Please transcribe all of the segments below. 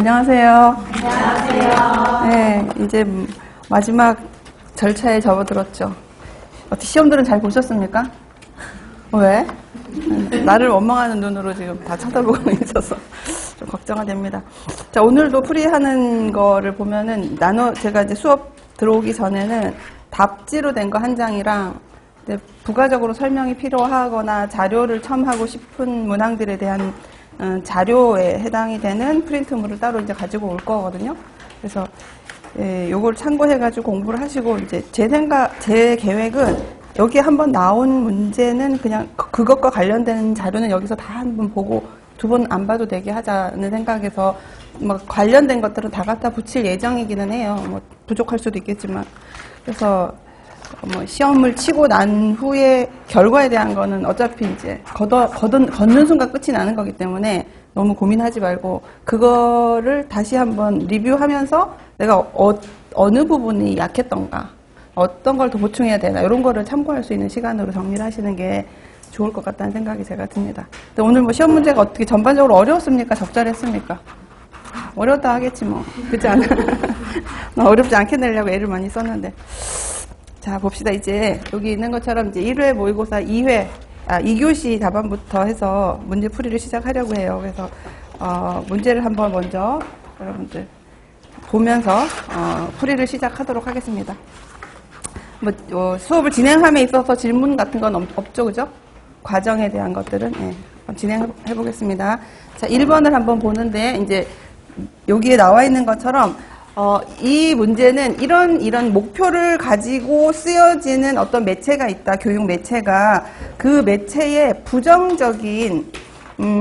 안녕하세요. 안녕하세요. 네, 이제 마지막 절차에 접어들었죠. 어떻게 시험들은 잘 보셨습니까? 왜? 나를 원망하는 눈으로 지금 다 쳐다보고 있어서 좀 걱정이 됩니다. 자, 오늘도 풀이하는 거를 보면은 제가 이제 수업 들어오기 전에는 답지로 된 거 한 장이랑 부가적으로 설명이 필요하거나 자료를 첨하고 싶은 문항들에 대한 자료에 해당이 되는 프린트물을 따로 이제 가지고 올 거거든요. 그래서 요걸 참고해가지고 공부를 하시고 이제 제 계획은 여기에 한번 나온 문제는 그냥 그것과 관련된 자료는 여기서 다 한번 보고 두 번 안 봐도 되게 하자는 생각에서 뭐 관련된 것들은 다 갖다 붙일 예정이기는 해요. 뭐 부족할 수도 있겠지만. 그래서 뭐 시험을 치고 난 후에 결과에 대한 거는 어차피 이제 걷는 순간 끝이 나는 거기 때문에 너무 고민하지 말고 그거를 다시 한번 리뷰하면서 내가 어느 부분이 약했던가 어떤 걸 더 보충해야 되나 이런 거를 참고할 수 있는 시간으로 정리를 하시는 게 좋을 것 같다는 생각이 제가 듭니다. 근데 오늘 뭐 시험 문제가 어떻게 전반적으로 어려웠습니까? 적절했습니까? 어려웠다 하겠지 뭐. 그렇지 않아? 어렵지 않게 내려고 애를 많이 썼는데. 자, 봅시다. 이제 여기 있는 것처럼 이제 1회 모의고사 2교시 답안부터 해서 문제 풀이를 시작하려고 해요. 그래서 문제를 한번 먼저 여러분들 보면서 풀이를 시작하도록 하겠습니다. 수업을 진행함에 있어서 질문 같은 건 없죠, 그죠? 과정에 대한 것들은 진행해 보겠습니다. 자, 1번을 한번 보는데 이제 여기에 나와 있는 것처럼 이 문제는 이런 목표를 가지고 쓰여지는 어떤 매체가 있다. 교육 매체가 그 매체의 부정적인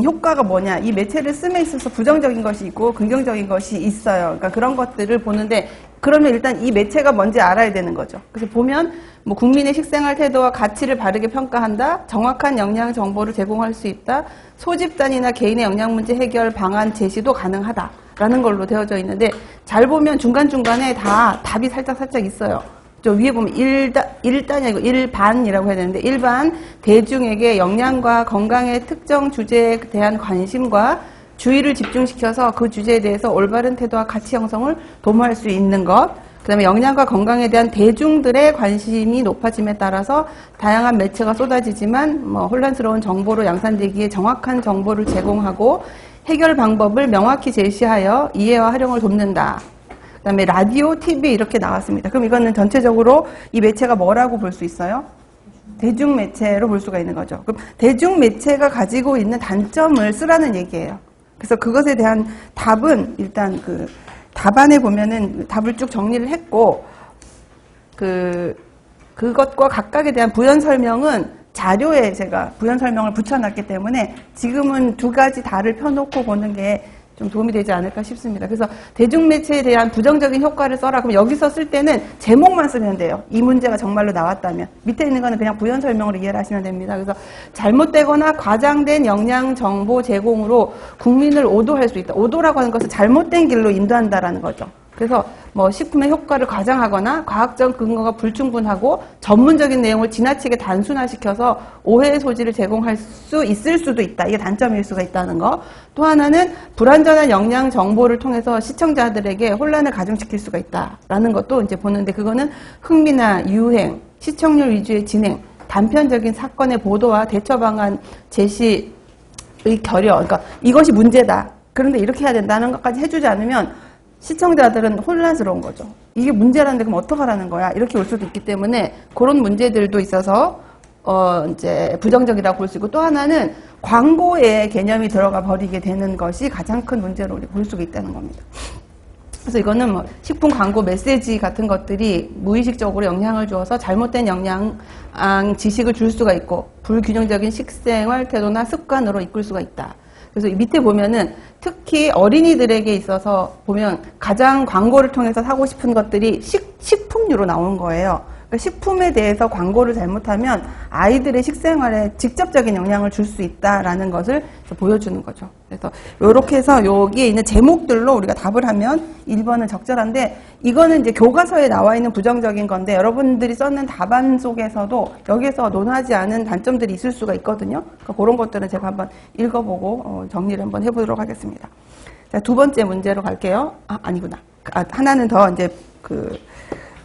효과가 뭐냐. 이 매체를 씀에 있어서 부정적인 것이 있고 긍정적인 것이 있어요. 그러니까 그런 것들을 보는데 그러면 일단 이 매체가 뭔지 알아야 되는 거죠. 그래서 보면 뭐 국민의 식생활 태도와 가치를 바르게 평가한다. 정확한 영양 정보를 제공할 수 있다. 소집단이나 개인의 영양 문제 해결 방안 제시도 가능하다. 라는 걸로 되어져 있는데 잘 보면 중간중간에 다 답이 살짝 있어요. 저 위에 보면 1단이 아니고 1반이라고 해야 되는데 1반 대중에게 영양과 건강의 특정 주제에 대한 관심과 주의를 집중시켜서 그 주제에 대해서 올바른 태도와 가치 형성을 도모할 수 있는 것. 그 다음에 영양과 건강에 대한 대중들의 관심이 높아짐에 따라서 다양한 매체가 쏟아지지만 혼란스러운 정보로 양산되기에 정확한 정보를 제공하고 해결 방법을 명확히 제시하여 이해와 활용을 돕는다. 그 다음에 라디오, TV 이렇게 나왔습니다. 그럼 이거는 전체적으로 이 매체가 뭐라고 볼 수 있어요? 대중매체로 볼 수가 있는 거죠. 그럼 대중매체가 가지고 있는 단점을 쓰라는 얘기예요. 그래서 그것에 대한 답은 일단 그 답안에 보면은 답을 쭉 정리를 했고 그것과 각각에 대한 부연 설명은 자료에 제가 부연 설명을 붙여놨기 때문에 지금은 두 가지 다를 펴놓고 보는 게 좀 도움이 되지 않을까 싶습니다. 그래서 대중매체에 대한 부정적인 효과를 써라. 그럼 여기서 쓸 때는 제목만 쓰면 돼요. 이 문제가 정말로 나왔다면. 밑에 있는 거는 그냥 부연 설명으로 이해를 하시면 됩니다. 그래서 잘못되거나 과장된 영양 정보 제공으로 국민을 오도할 수 있다. 오도라고 하는 것은 잘못된 길로 인도한다라는 거죠. 그래서 식품의 효과를 과장하거나 과학적 근거가 불충분하고 전문적인 내용을 지나치게 단순화시켜서 오해의 소지를 제공할 수 있을 수도 있다. 이게 단점일 수가 있다는 거. 또 하나는 불완전한 영양 정보를 통해서 시청자들에게 혼란을 가중시킬 수가 있다라는 것도 이제 보는데 그거는 흥미나 유행, 시청률 위주의 진행, 단편적인 사건의 보도와 대처 방안 제시의 결여. 그러니까 이것이 문제다. 그런데 이렇게 해야 된다는 것까지 해주지 않으면 시청자들은 혼란스러운 거죠. 이게 문제라는데 그럼 어떡하라는 거야? 이렇게 올 수도 있기 때문에 그런 문제들도 있어서 이제 부정적이라고 볼 수 있고 또 하나는 광고의 개념이 들어가 버리게 되는 것이 가장 큰 문제로 볼 수가 있다는 겁니다. 그래서 이거는 식품 광고 메시지 같은 것들이 무의식적으로 영향을 주어서 잘못된 영양 지식을 줄 수가 있고 불균형적인 식생활 태도나 습관으로 이끌 수가 있다. 그래서 밑에 보면은 특히 어린이들에게 있어서 보면 가장 광고를 통해서 사고 싶은 것들이 식품류로 나오는 거예요. 그러니까 식품에 대해서 광고를 잘못하면 아이들의 식생활에 직접적인 영향을 줄 수 있다라는 것을 보여주는 거죠. 그래서 이렇게 해서 여기에 있는 제목들로 우리가 답을 하면 1번은 적절한데 이거는 이제 교과서에 나와 있는 부정적인 건데 여러분들이 썼는 답안 속에서도 여기에서 논하지 않은 단점들이 있을 수가 있거든요. 그러니까 그런 것들은 제가 한번 읽어보고 정리를 한번 해보도록 하겠습니다. 자, 두 번째 문제로 갈게요. 아니구나. 하나는 더 이제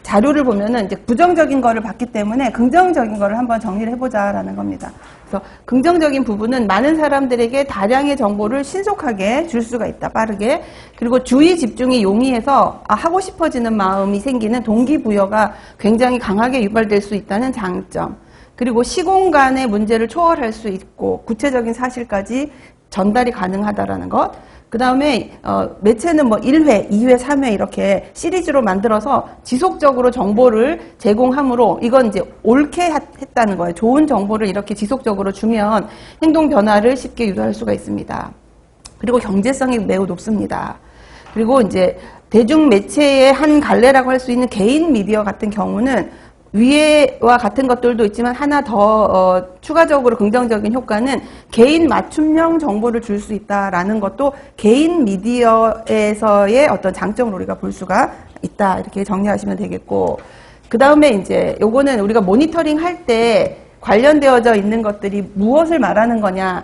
자료를 보면은 이제 부정적인 거를 봤기 때문에 긍정적인 거를 한번 정리를 해보자라는 겁니다. 그래서 긍정적인 부분은 많은 사람들에게 다량의 정보를 신속하게 줄 수가 있다, 빠르게. 그리고 주의 집중이 용이해서 하고 싶어지는 마음이 생기는 동기부여가 굉장히 강하게 유발될 수 있다는 장점. 그리고 시공간의 문제를 초월할 수 있고 구체적인 사실까지 전달이 가능하다라는 것. 그 다음에 매체는 뭐 1회, 2회, 3회 이렇게 시리즈로 만들어서 지속적으로 정보를 제공하므로 이건 이제 옳게 했다는 거예요. 좋은 정보를 이렇게 지속적으로 주면 행동 변화를 쉽게 유도할 수가 있습니다. 그리고 경제성이 매우 높습니다. 그리고 이제 대중 매체의 한 갈래라고 할 수 있는 개인 미디어 같은 경우는 위에와 같은 것들도 있지만 하나 더 추가적으로 긍정적인 효과는 개인 맞춤형 정보를 줄 수 있다라는 것도 개인 미디어에서의 어떤 장점으로 우리가 볼 수가 있다, 이렇게 정리하시면 되겠고, 그 다음에 이제 요거는 우리가 모니터링 할 때 관련되어져 있는 것들이 무엇을 말하는 거냐,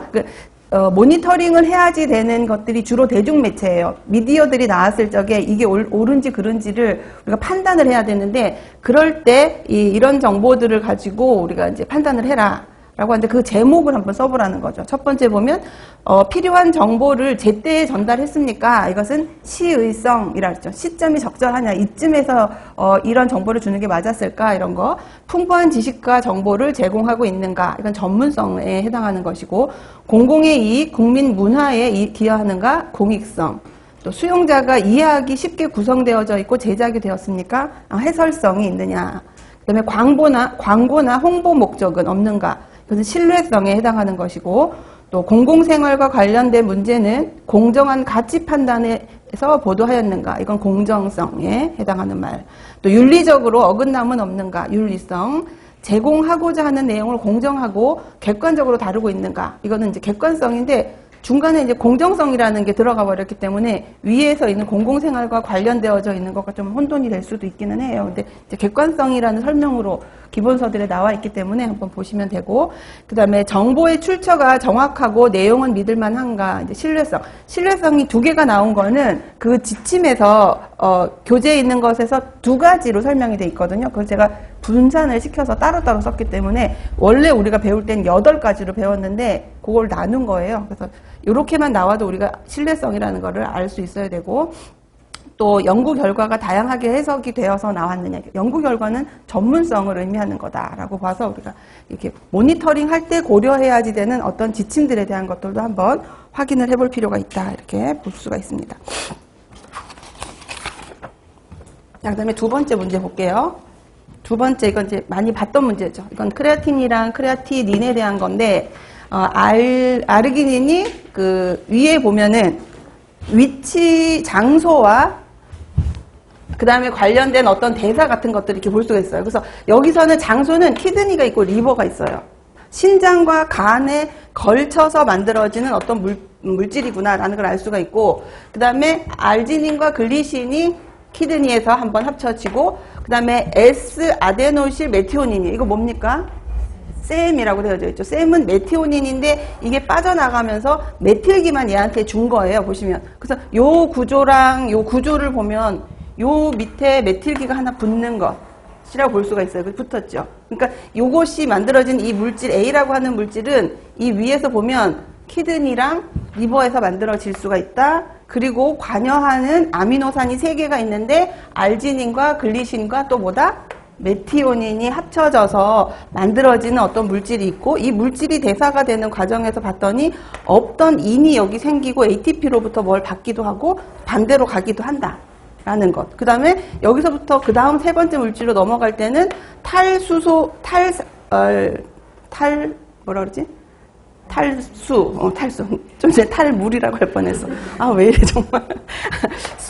모니터링을 해야지 되는 것들이 주로 대중매체예요. 미디어들이 나왔을 적에 이게 옳은지 그른지를 우리가 판단을 해야 되는데, 그럴 때 이런 정보들을 가지고 우리가 이제 판단을 해라 라고 하는데, 그 제목을 한번 써보라는 거죠. 첫 번째 보면 필요한 정보를 제때에 전달했습니까? 이것은 시의성이라 했죠. 시점이 적절하냐, 이쯤에서 이런 정보를 주는 게 맞았을까, 이런 거. 풍부한 지식과 정보를 제공하고 있는가, 이건 전문성에 해당하는 것이고, 공공의 이익, 국민 문화에 기여하는가, 공익성. 또 수용자가 이해하기 쉽게 구성되어져 있고 제작이 되었습니까? 해설성이 있느냐. 그 다음에 광고나 홍보 목적은 없는가. 그것은 신뢰성에 해당하는 것이고, 또 공공생활과 관련된 문제는 공정한 가치 판단에서 보도하였는가. 이건 공정성에 해당하는 말. 또 윤리적으로 어긋남은 없는가. 윤리성. 제공하고자 하는 내용을 공정하고 객관적으로 다루고 있는가. 이거는 이제 객관성인데 중간에 이제 공정성이라는 게 들어가 버렸기 때문에 위에서 있는 공공생활과 관련되어져 있는 것과 좀 혼돈이 될 수도 있기는 해요. 근데 이제 객관성이라는 설명으로 기본서들에 나와 있기 때문에 한번 보시면 되고, 그 다음에 정보의 출처가 정확하고 내용은 믿을만한가. 이제 신뢰성이 두 개가 나온 거는 그 지침에서 교재에 있는 것에서 두 가지로 설명이 돼 있거든요. 그걸 제가 분산을 시켜서 따로따로 썼기 때문에 원래 우리가 배울 땐 8가지로 배웠는데 그걸 나눈 거예요. 그래서 이렇게만 나와도 우리가 신뢰성이라는 거를 알 수 있어야 되고, 또 연구 결과가 다양하게 해석이 되어서 나왔느냐. 연구 결과는 전문성을 의미하는 거다라고 봐서 우리가 이렇게 모니터링 할 때 고려해야지 되는 어떤 지침들에 대한 것들도 한번 확인을 해볼 필요가 있다, 이렇게 볼 수가 있습니다. 자, 그 다음에 두 번째 문제 볼게요. 두 번째, 이건 이제 많이 봤던 문제죠. 이건 크레아틴이랑 크레아티닌에 대한 건데, 아르기닌이 위에 보면은 위치, 장소와 그 다음에 관련된 어떤 대사 같은 것들을 이렇게 볼 수가 있어요. 그래서 여기서는 장소는 키드니가 있고 리버가 있어요. 신장과 간에 걸쳐서 만들어지는 어떤 물질이구나라는 걸 알 수가 있고, 그 다음에 알지닌과 글리신이 키드니에서 한번 합쳐지고, 그 다음에 S아데노실 메티오닌이, 이거 뭡니까? 셈이라고 되어져 있죠. 셈은 메티오닌인데 이게 빠져나가면서 메틸기만 얘한테 준 거예요, 보시면. 그래서 요 구조랑 요 구조를 보면 요 밑에 메틸기가 하나 붙는 것이라고 볼 수가 있어요. 붙었죠. 그러니까 요것이 만들어진 이 물질 A라고 하는 물질은 이 위에서 보면 키드니랑 리버에서 만들어질 수가 있다. 그리고 관여하는 아미노산이 3개가 있는데 알지닌과 글리신과 또 뭐다? 메티오닌이 합쳐져서 만들어지는 어떤 물질이 있고, 이 물질이 대사가 되는 과정에서 봤더니 없던 인이 여기 생기고 ATP로부터 뭘 받기도 하고 반대로 가기도 한다 라는 것. 그 다음에 여기서부터 그 다음 세 번째 물질로 넘어갈 때는 탈수. 좀 전에 탈물이라고 할 뻔했어. 왜 이래, 정말.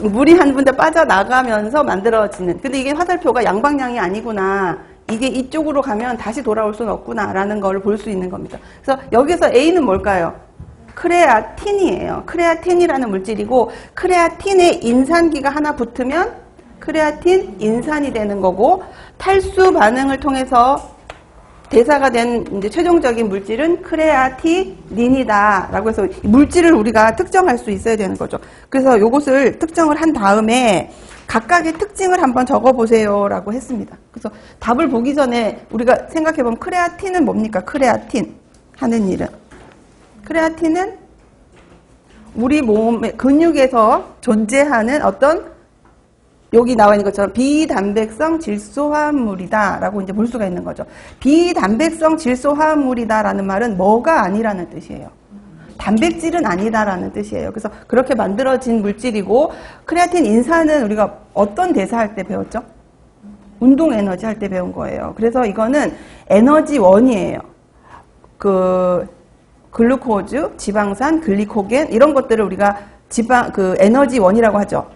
물이 한 군데 빠져나가면서 만들어지는. 근데 이게 화살표가 양방향이 아니구나. 이게 이쪽으로 가면 다시 돌아올 수는 없구나. 라는 걸 볼 수 있는 겁니다. 그래서 여기서 A는 뭘까요? 크레아틴이에요. 크레아틴이라는 물질이고, 크레아틴에 인산기가 하나 붙으면 크레아틴 인산이 되는 거고, 탈수 반응을 통해서 대사가 된 이제 최종적인 물질은 크레아티닌이다라고 해서 물질을 우리가 특정할 수 있어야 되는 거죠. 그래서 요것을 특정을 한 다음에 각각의 특징을 한번 적어보세요라고 했습니다. 그래서 답을 보기 전에 우리가 생각해보면 크레아틴은 뭡니까? 크레아틴 하는 일은. 크레아틴은 우리 몸의 근육에서 존재하는 어떤 여기 나와 있는 것처럼 비단백성 질소화합물이다 라고 이제 볼 수가 있는 거죠. 비단백성 질소화합물이다라는 말은 뭐가 아니라는 뜻이에요. 단백질은 아니다라는 뜻이에요. 그래서 그렇게 만들어진 물질이고, 크레아틴 인산은 우리가 어떤 대사할 때 배웠죠? 운동 에너지 할 때 배운 거예요. 그래서 이거는 에너지원이에요. 글루코즈, 지방산, 글리코겐 이런 것들을 우리가 에너지원이라고 하죠.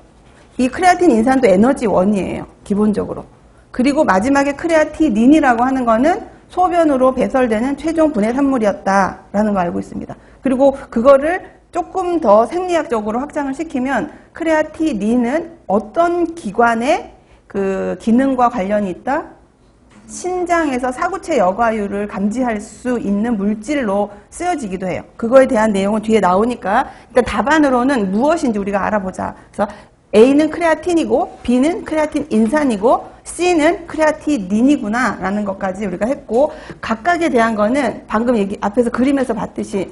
이 크레아틴 인산도 에너지원이에요. 기본적으로. 그리고 마지막에 크레아티닌이라고 하는 거는 소변으로 배설되는 최종 분해 산물이었다라는 거 알고 있습니다. 그리고 그거를 조금 더 생리학적으로 확장을 시키면 크레아티닌은 어떤 기관의 그 기능과 관련이 있다? 신장에서 사구체 여과율을 감지할 수 있는 물질로 쓰여지기도 해요. 그거에 대한 내용은 뒤에 나오니까 일단 답안으로는 무엇인지 우리가 알아보자. 그래서 A는 크레아틴이고 B는 크레아틴 인산이고 C는 크레아티닌이구나 라는 것까지 우리가 했고, 각각에 대한 거는 방금 앞에서 그림에서 봤듯이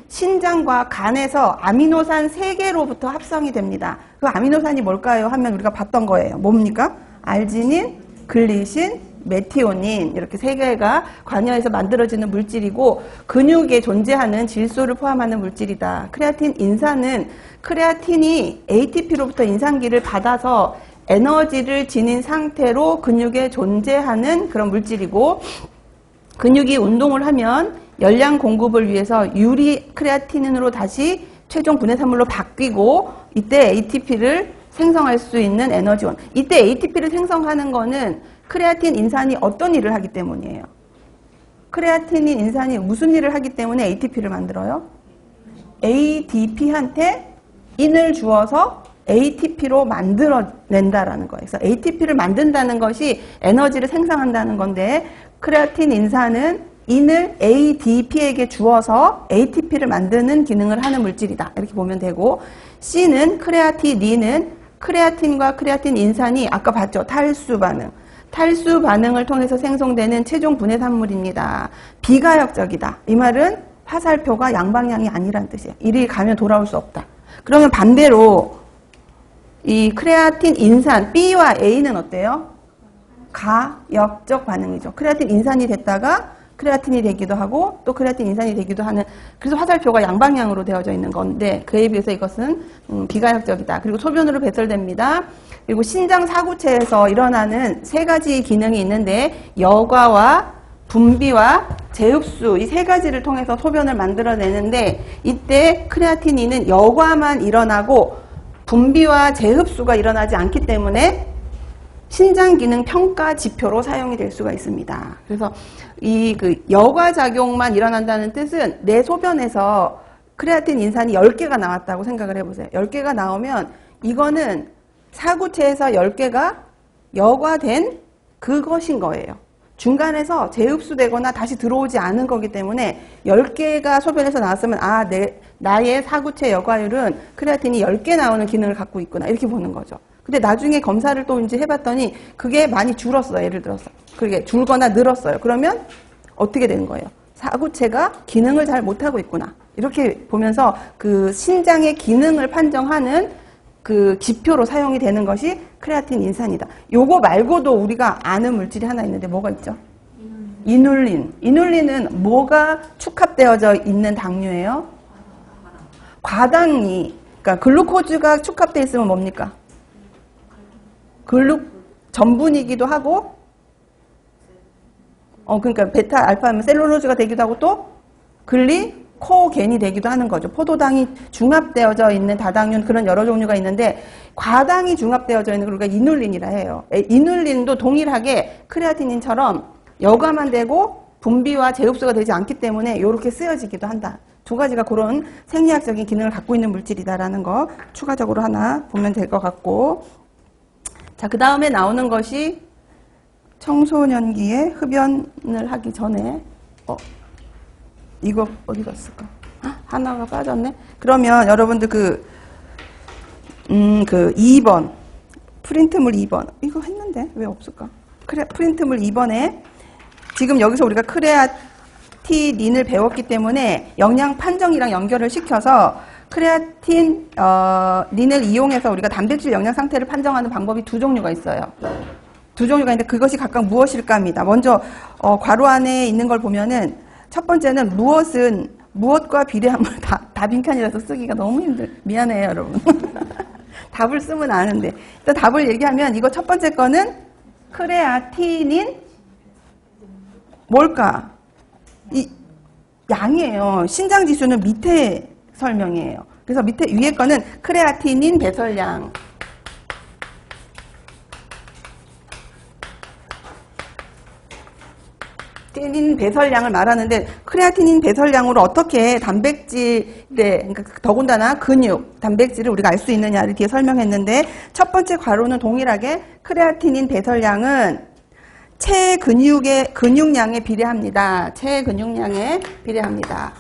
신장과 간에서 아미노산 3개로부터 합성이 됩니다. 그 아미노산이 뭘까요? 하면 우리가 봤던 거예요. 뭡니까? 알지닌, 글리신, 메티오닌 이렇게 3개가 관여해서 만들어지는 물질이고, 근육에 존재하는 질소를 포함하는 물질이다. 크레아틴 인산은 크레아틴이 ATP로부터 인산기를 받아서 에너지를 지닌 상태로 근육에 존재하는 그런 물질이고, 근육이 운동을 하면 열량 공급을 위해서 유리 크레아티닌으로 다시 최종 분해산물로 바뀌고, 이때 ATP를 생성할 수 있는 에너지원. 이때 ATP를 생성하는 거는 크레아틴 인산이 어떤 일을 하기 때문이에요? 크레아틴 인산이 무슨 일을 하기 때문에 ATP를 만들어요? ADP한테 인을 주어서 ATP로 만들어낸다라는 거예요. 그래서 ATP를 만든다는 것이 에너지를 생성한다는 건데, 크레아틴 인산은 인을 ADP에게 주어서 ATP를 만드는 기능을 하는 물질이다. 이렇게 보면 되고, C는 크레아티닌은 크레아틴과 크레아틴 인산이 아까 봤죠? 탈수 반응. 탈수 반응을 통해서 생성되는 최종 분해 산물입니다. 비가역적이다. 이 말은 화살표가 양방향이 아니란 뜻이에요. 이리 가면 돌아올 수 없다. 그러면 반대로 이 크레아틴 인산 B와 A는 어때요? 가역적 반응이죠. 크레아틴 인산이 됐다가 크레아틴이 되기도 하고 또 크레아틴 인산이 되기도 하는, 그래서 화살표가 양방향으로 되어져 있는 건데, 그에 비해서 이것은 비가역적이다. 그리고 소변으로 배설됩니다. 그리고 신장 사구체에서 일어나는 3가지 기능이 있는데, 여과와 분비와 재흡수, 이 3가지를 통해서 소변을 만들어내는데, 이때 크레아티닌은 여과만 일어나고 분비와 재흡수가 일어나지 않기 때문에 신장 기능 평가 지표로 사용이 될 수가 있습니다. 그래서 이 여과 작용만 일어난다는 뜻은 내 소변에서 크레아틴 인산이 10개가 나왔다고 생각을 해보세요. 10개가 나오면 이거는 사구체에서 10개가 여과된 그것인 거예요. 중간에서 재흡수되거나 다시 들어오지 않은 거기 때문에 10개가 소변에서 나왔으면 나의 사구체 여과율은 크레아틴이 10개 나오는 기능을 갖고 있구나, 이렇게 보는 거죠. 근데 나중에 검사를 또 이제 해봤더니 그게 많이 줄었어요. 예를 들어서 그게 줄거나 늘었어요. 그러면 어떻게 되는 거예요? 사구체가 기능을 잘 못하고 있구나, 이렇게 보면서 그 신장의 기능을 판정하는 그 지표로 사용이 되는 것이 크레아틴 인산이다. 요거 말고도 우리가 아는 물질이 하나 있는데 뭐가 있죠? 이눌린. 이눌린은 뭐가 축합되어져 있는 당류예요? 과당이, 그러니까 글루코즈가 축합되어 있으면 뭡니까? 전분이기도 하고, 그러니까 베타 알파면 셀룰로즈가 되기도 하고 또 글리코겐이 되기도 하는 거죠. 포도당이 중합되어져 있는 다당류, 그런 여러 종류가 있는데, 과당이 중합되어져 있는 걸 우리가 이눌린이라 해요. 이눌린도 동일하게 크레아티닌처럼 여과만 되고 분비와 재흡수가 되지 않기 때문에 이렇게 쓰여지기도 한다. 2가지가 그런 생리학적인 기능을 갖고 있는 물질이다라는 거 추가적으로 하나 보면 될 것 같고, 자, 그 다음에 나오는 것이 청소년기에 흡연을 하기 전에 이거 어디 갔을까? 하나가 빠졌네. 그러면 여러분들 그 2번 프린트물 2번 이거 했는데 왜 없을까? 프린트물 2번에 지금 여기서 우리가 크레아티닌을 배웠기 때문에 영양 판정이랑 연결을 시켜서 크레아틴닌을 이용해서 우리가 단백질 영양 상태를 판정하는 방법이 두 종류가 있어요. 두 종류가 있는데 그것이 각각 무엇일까 합니다. 먼저 괄호 안에 있는 걸 보면은 첫 번째는 무엇과 비례함을 다 빈칸이라서 쓰기가 너무 미안해요, 여러분. 답을 쓰면 아는데. 일단 답을 얘기하면 이거 첫 번째 거는 크레아티닌 뭘까? 이 양이에요. 신장 지수는 밑에 설명이에요. 그래서 위에 거는 크레아티닌 배설량. 크레아티닌 배설량을 말하는데 크레아티닌 배설량으로 어떻게 단백질에 그러니까 더군다나 근육, 단백질을 우리가 알 수 있느냐를 뒤에 설명했는데 첫 번째 괄호는 동일하게 크레아티닌 배설량은 체근육의 근육량에 비례합니다. 체근육량에 비례합니다.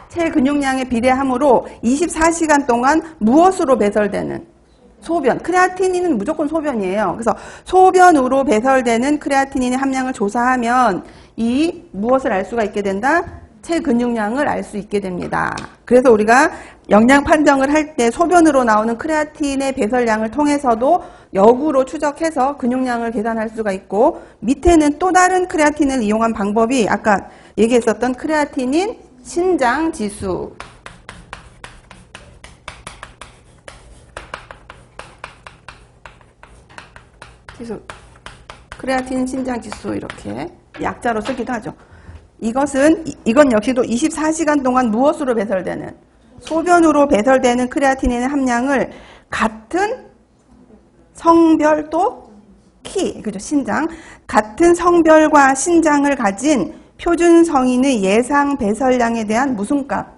체근육량에 비례하므로 24시간 동안 무엇으로 배설되는 소변, 크레아티닌은 무조건 소변이에요. 그래서 소변으로 배설되는 크레아티닌의 함량을 조사하면 이 무엇을 알 수가 있게 된다? 체근육량을 알 수 있게 됩니다. 그래서 우리가 영양 판정을 할 때 소변으로 나오는 크레아틴의 배설량을 통해서도 역으로 추적해서 근육량을 계산할 수가 있고 밑에는 또 다른 크레아틴을 이용한 방법이 아까 얘기했었던 크레아티닌 신장 지수. 그래서 크레아틴 신장 지수 이렇게 약자로 쓰기도 하죠. 이건 역시도 24시간 동안 무엇으로 배설되는 소변으로 배설되는 크레아틴의 함량을 같은 성별도 그죠? 신장 같은 성별과 신장을 가진 표준 성인의 예상 배설량에 대한 무슨 값?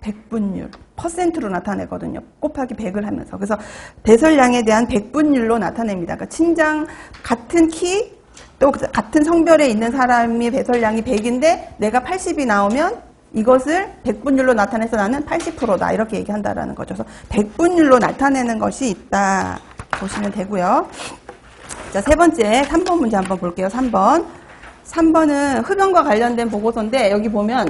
백분율, 퍼센트로 나타내거든요. 곱하기 100을 하면서. 그래서 배설량에 대한 백분율로 나타냅니다. 그러니까 신장 같은 키, 또 같은 성별에 있는 사람이 배설량이 100인데 내가 80이 나오면 이것을 백분율로 나타내서 나는 80%다. 이렇게 얘기한다라는 거죠. 그래서 백분율로 나타내는 것이 있다. 보시면 되고요. 자, 세 번째 3번 문제 한번 볼게요. 3번. 3번은 흡연과 관련된 보고서인데 여기 보면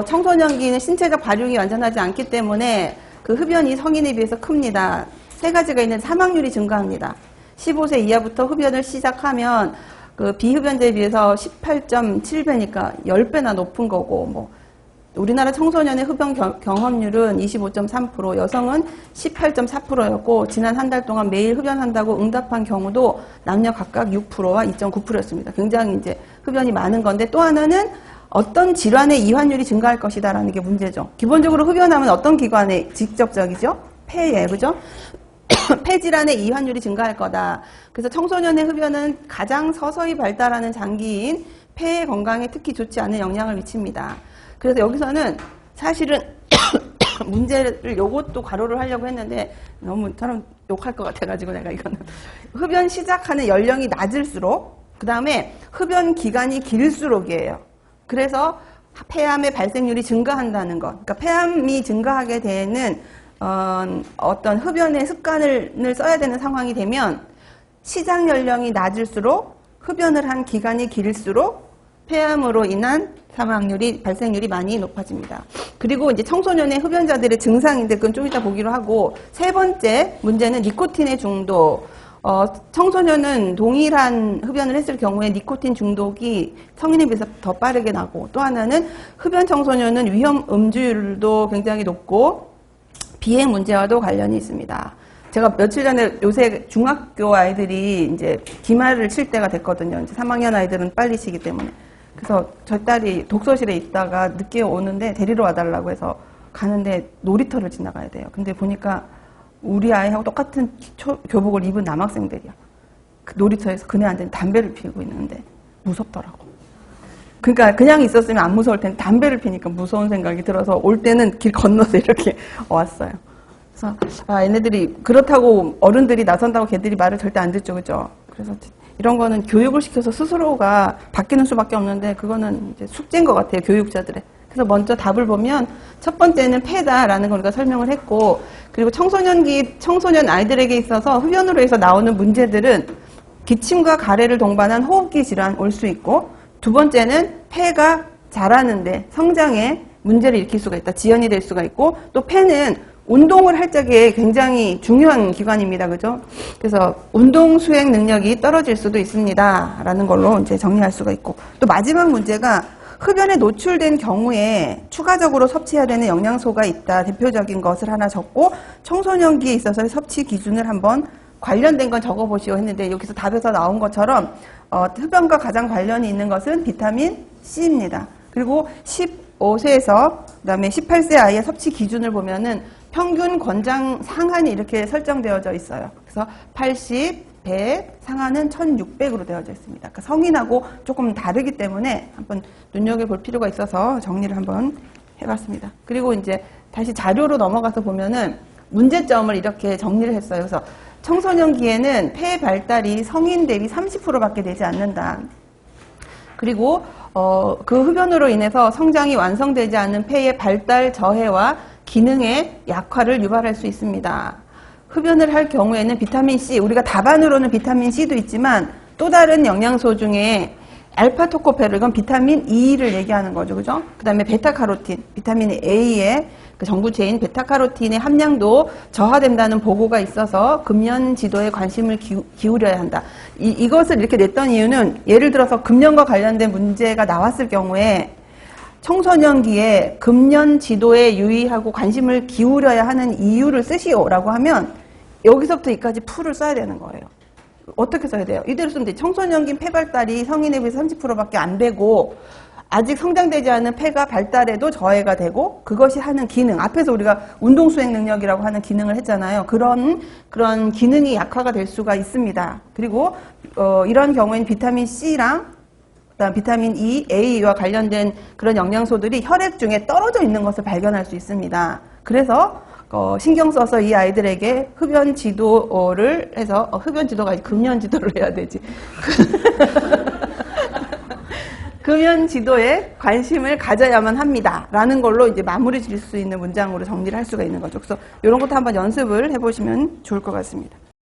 청소년기는 신체적 발육이 완전하지 않기 때문에 그 흡연이 성인에 비해서 큽니다. 세 가지가 있는데 사망률이 증가합니다. 15세 이하부터 흡연을 시작하면 그 비흡연자에 비해서 18.7배니까 10배나 높은 거고 뭐 우리나라 청소년의 흡연 경험률은 25.3%, 여성은 18.4%였고 지난 한 달 동안 매일 흡연한다고 응답한 경우도 남녀 각각 6%와 2.9%였습니다. 굉장히 이제 흡연이 많은 건데 또 하나는 어떤 질환의 이환율이 증가할 것이다라는 게 문제죠. 기본적으로 흡연하면 어떤 기관에 직접적이죠? 폐에, 그죠? 폐 질환의 이환율이 증가할 거다. 그래서 청소년의 흡연은 가장 서서히 발달하는 장기인 폐의 건강에 특히 좋지 않은 영향을 미칩니다. 그래서 여기서는 사실은 문제를 요것도 괄호를 하려고 했는데 너무 사람 욕할 것 같아가지고 내가 이거는 흡연 시작하는 연령이 낮을수록 그 다음에 흡연 기간이 길수록이에요. 그래서 폐암의 발생률이 증가한다는 것. 그러니까 폐암이 증가하게 되는 어떤 흡연의 습관을 써야 되는 상황이 되면 시작 연령이 낮을수록 흡연을 한 기간이 길수록 폐암으로 인한 발생률이 많이 높아집니다. 그리고 이제 청소년의 흡연자들의 증상인데 그건 좀 이따 보기로 하고 세 번째 문제는 니코틴의 중독. 청소년은 동일한 흡연을 했을 경우에 니코틴 중독이 성인에 비해서 더 빠르게 나고 또 하나는 흡연 청소년은 위험 음주율도 굉장히 높고 비행 문제와도 관련이 있습니다. 제가 며칠 전에 요새 중학교 아이들이 이제 기말을 칠 때가 됐거든요. 이제 3학년 아이들은 빨리 치기 때문에. 그래서 저 딸이 독서실에 있다가 늦게 오는데 데리러 와달라고 해서 가는데 놀이터를 지나가야 돼요. 근데 보니까 우리 아이하고 똑같은 교복을 입은 남학생들이야. 그 놀이터에서 그네한테는 담배를 피우고 있는데 무섭더라고. 그러니까 그냥 있었으면 안 무서울 텐데 담배를 피니까 무서운 생각이 들어서 올 때는 길 건너서 이렇게 왔어요. 그래서 얘네들이 그렇다고 어른들이 나선다고 걔들이 말을 절대 안 듣죠, 그죠? 그래서 이런 거는 교육을 시켜서 스스로가 바뀌는 수밖에 없는데 그거는 이제 숙제인 것 같아요, 교육자들의. 그래서 먼저 답을 보면 첫 번째는 폐다라는 걸 우리가 설명을 했고, 그리고 청소년 아이들에게 있어서 흡연으로 해서 나오는 문제들은 기침과 가래를 동반한 호흡기 질환 올 수 있고, 두 번째는 폐가 자라는데 성장에 문제를 일으킬 수가 있다. 지연이 될 수가 있고, 또 폐는 운동을 할 적에 굉장히 중요한 기관입니다. 그죠? 그래서 운동 수행 능력이 떨어질 수도 있습니다. 라는 걸로 이제 정리할 수가 있고, 또 마지막 문제가 흡연에 노출된 경우에 추가적으로 섭취해야 되는 영양소가 있다. 대표적인 것을 하나 적고 청소년기에 있어서의 섭취 기준을 한번 관련된 건 적어보시오 했는데, 여기서 답에서 나온 것처럼 흡연과 가장 관련이 있는 것은 비타민 C입니다. 그리고 15세에서 그다음에 18세 아이의 섭취 기준을 보면은 평균 권장 상한이 이렇게 설정되어져 있어요. 그래서 80, 100, 상한은 1600으로 되어져 있습니다. 그러니까 성인하고 조금 다르기 때문에 한번 눈여겨볼 필요가 있어서 정리를 한번 해봤습니다. 그리고 이제 다시 자료로 넘어가서 보면은 문제점을 이렇게 정리를 했어요. 그래서 청소년기에는 폐 발달이 성인 대비 30%밖에 되지 않는다. 그리고 그 흡연으로 인해서 성장이 완성되지 않은 폐의 발달 저해와 기능의 약화를 유발할 수 있습니다. 흡연을 할 경우에는 비타민 C, 우리가 답안으로는 비타민 C도 있지만 또 다른 영양소 중에 알파토코페롤, 이건 비타민 E를 얘기하는 거죠. 그죠? 그 다음에 베타카로틴, 비타민 A의 그 정부체인 베타카로틴의 함량도 저하된다는 보고가 있어서 금연 지도에 관심을 기울여야 한다. 이것을 이렇게 냈던 이유는 예를 들어서 금연과 관련된 문제가 나왔을 경우에 청소년기에 금연 지도에 유의하고 관심을 기울여야 하는 이유를 쓰시오라고 하면 여기서부터 여기까지 풀을 써야 되는 거예요. 어떻게 써야 돼요? 이대로 쓰면 돼. 청소년기 폐 발달이 성인에 비해서 30%밖에 안 되고 아직 성장되지 않은 폐가 발달에도 저해가 되고 그것이 하는 기능, 앞에서 우리가 운동 수행 능력이라고 하는 기능을 했잖아요. 그런 기능이 약화가 될 수가 있습니다. 그리고 이런 경우에는 비타민 C랑 그다음 비타민 E, A와 관련된 그런 영양소들이 혈액 중에 떨어져 있는 것을 발견할 수 있습니다. 그래서 신경 써서 이 아이들에게 흡연 지도를 해서 흡연 지도가 아니라 금연 지도를 해야 되지. 금연 지도에 관심을 가져야만 합니다. 라는 걸로 이제 마무리 지을 수 있는 문장으로 정리를 할 수가 있는 거죠. 그래서 이런 것도 한번 연습을 해보시면 좋을 것 같습니다.